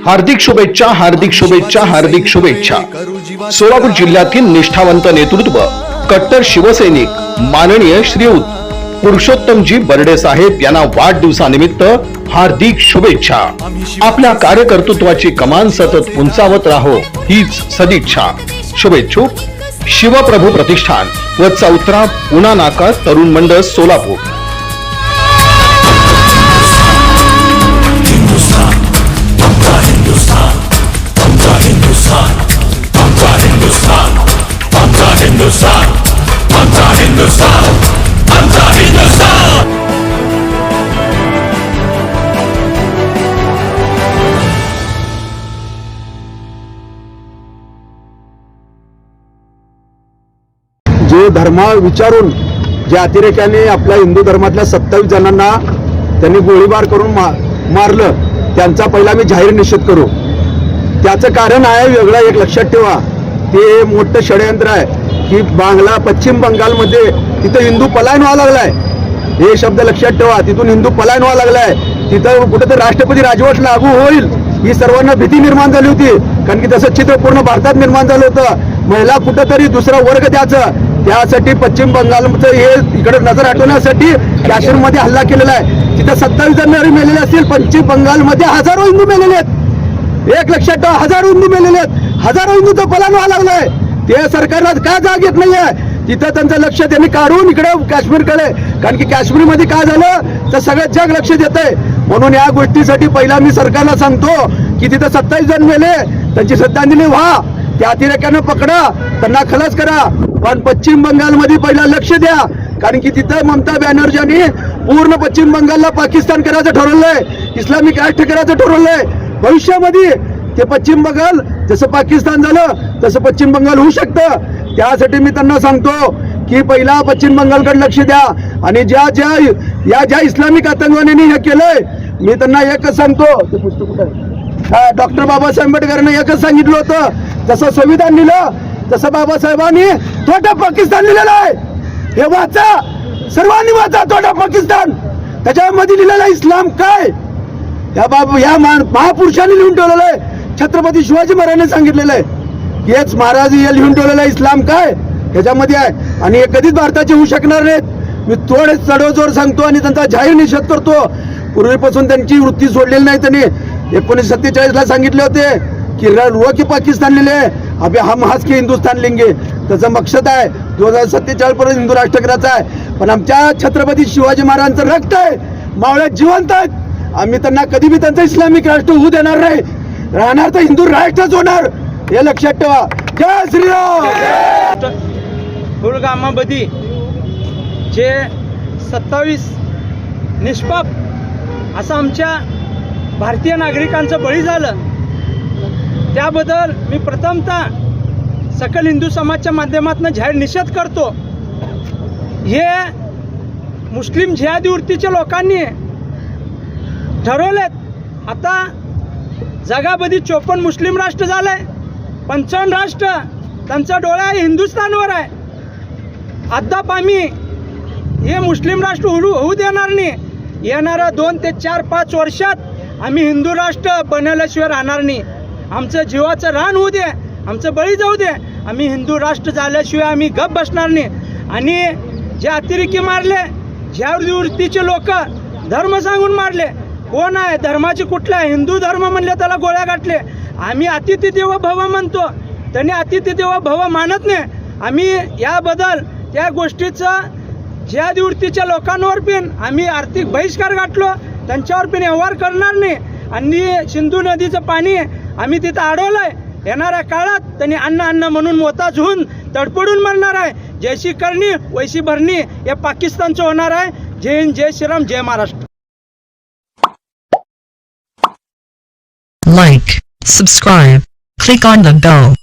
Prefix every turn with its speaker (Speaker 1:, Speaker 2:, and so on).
Speaker 1: हार्दिक शुभेच्छा, हार्दिक शुभेच्छा, हार्दिक शुभेच्छा. सोलापूर जिल्ह्यातील निष्ठावंत नेतृत्व, कट्टर शिवसैनिक माननीय श्रीयुत पुरुषोत्तमजी बर्डे साहेब यांना वाढदिवसानिमित्त हार्दिक शुभेच्छा. आपल्या कार्यकर्तृत्वाची कमान सतत उंचावत राहो हीच सदिच्छा. शुभेच्छुक शिवप्रभू प्रतिष्ठान व चौथरा पुणा नाका तरुण मंडळ सोलापूर.
Speaker 2: जो धर्म विचारून ज्या अतिरेक्याने आपल्या हिंदू धर्मातल्या 27 जणांना त्यांनी गोळीबार करून मारलं, त्यांचा पहिला मी जाहीर निषेध करू. त्याचं कारण आहे वेगळं, एक लक्षात ठेवा, ते मोठं षडयंत्र आहे की पश्चिम बंगालमध्ये तिथं हिंदू पलायन व्हायला लागलाय. हे शब्द लक्षात ठेवा, तिथून हिंदू पलायन व्हायला लागलाय. तिथं कुठेतरी राष्ट्रपती राजवट लागू होईल ही सर्वांना भीती निर्माण झाली होती, कारण की तसं चित्र पूर्ण भारतात निर्माण झालं होतं. महिला कुठंतरी दुसरा वर्ग द्यायचं, त्यासाठी पश्चिम बंगालचं हे इकडे नजर हटवण्यासाठी काश्मीरमध्ये हल्ला केलेला आहे. तिथं 27 जण मेलेले असतील. पश्चिम बंगालमध्ये हजारो हिंदू मेलेले आहेत. एक लक्षात ठेवा, हजारो हिंदू मेलेले आहेत. हजारो हिंदूचं पलायन व्हायला लागलंय. ते सरकारला का जाग येत नाहीये? तिथं त्यांचं लक्ष त्यांनी काढून इकडे काश्मीरकडे, कारण की काश्मीरमध्ये काय झालं तर सगळं जग लक्ष देतंय. म्हणून या गोष्टीसाठी पहिला मी सरकारला सांगतो की तिथं 27 जण मेले, त्यांची श्रद्धांजली व्हा, त्या अतिरेक्यांना पकडा, त्यांना खलास करा. पण पश्चिम बंगालमध्ये पहिला लक्ष द्या, कारण की तिथं ममता बॅनर्जींनी पूर्ण पश्चिम बंगालला पाकिस्तान करायचं ठरवलंय, इस्लामिक राष्ट्र करायचं ठरवलंय. भविष्यामध्ये ते पश्चिम बंगाल जसं पाकिस्तान झालं तसं पश्चिम बंगाल होऊ शकतं. त्यासाठी मी त्यांना सांगतो की पहिला पश्चिम बंगालकडे लक्ष द्या. आणि ज्या इस्लामिक आतंकवाद्यांनी हे केलंय, मी त्यांना एकच सांगतो, ते पुस्तक कुठं आहे, डॉक्टर बाबासाहेब आंबेडकरांनी एकच सांगितलं होतं, जसं संविधान लिहिलं तसं बाबासाहेबांनी छोटा पाकिस्तान लिहिलेला आहे. हे वाचा, सर्वांनी वाचा छोटा पाकिस्तान. त्याच्यामध्ये लिहिलेला इस्लाम काय या महापुरुषांनी लिहून ठेवलेलं आहे. छत्रपती शिवाजी महाराजांनी सांगितलेलं आहे. हेच महाराज हे लिहून ठेवलेलं आहे इस्लाम काय ह्याच्यामध्ये आहे. आणि हे कधीच भारताचे होऊ शकणार नाहीत. मी थोडे चढवजोर सांगतो आणि त्यांचा जाहीर निषेध करतो. पूर्वीपासून त्यांची वृत्ती सोडलेली नाही. त्यांनी 1947ला सांगितले होते की रुआ की पाकिस्तान लिहिले, अबे हम हाच की हिंदुस्तान लेंगे. त्याचं मकसद आहे 2047 पर्यंत हिंदू राष्ट्र करायचं आहे. पण आमच्या छत्रपती शिवाजी महाराजांचं रक्त आहे, मावळ्यात जिवंत आहेत. आम्ही त्यांना कधी बी त्यांचं इस्लामिक राष्ट्र होऊ देणार नाही. राहणार तर हिंदू राष्ट्रच होणार, हे लक्षात ठेवा. जय श्रीराम.
Speaker 3: पुलगामामध्ये जे 27 निष्पाप असं आमच्या भारतीय नागरिकांचं बळी झालं, त्याबद्दल मी प्रथमतः सकल हिंदू समाजच्या माध्यमातून जाहीर निषेध करतो. हे मुस्लिम जिहादी वृत्तीच्या लोकांनी ठरवलेत. आता जगामध्ये 54 मुस्लिम राष्ट्र झालंय, 55 राष्ट्र त्यांचा डोळा हिंदुस्थानवर आहे. अद्याप आम्ही हे मुस्लिम राष्ट्र होऊ देणार नाही. येणाऱ्या 2 ते 4-5 वर्षात आम्ही हिंदू राष्ट्र बनवल्याशिवाय राहणार नाही. आमचं जीवाचं रान होऊ दे, आमचं बळी जाऊ दे, आम्ही हिंदू राष्ट्र झाल्याशिवाय आम्ही गप बसणार नाही. आणि जे अतिरेकी मारले, ज्या वृत्तीचे लोक धर्म सांगून मारले, कोण आहे धर्माचे कुठले आहे, हिंदू धर्म म्हणले त्याला गोळ्या गाठले. आम्ही अतिथी देवो भव म्हणतो, त्यांनी अतिथी देवो भव मानत नाही. आम्ही याबद्दल त्या गोष्टीचं ज्या वृत्तीच्या लोकांवर पण आम्ही आर्थिक बहिष्कार गाठलो, त्यांच्यावर पण व्यवहार करणार नाही. आणि सिंधू नदीचं पाणी आम्ही तिथं अडवलंय. येणाऱ्या काळात त्यांनी अन्न म्हणून मोताज होऊन तडपडून मरणार आहे. जैशी करणी वैशी भरणी हे पाकिस्तानचं होणार आहे. जय हिंद, जय श्रीराम, जय Maharashtra.
Speaker 4: Like, subscribe, click on the bell.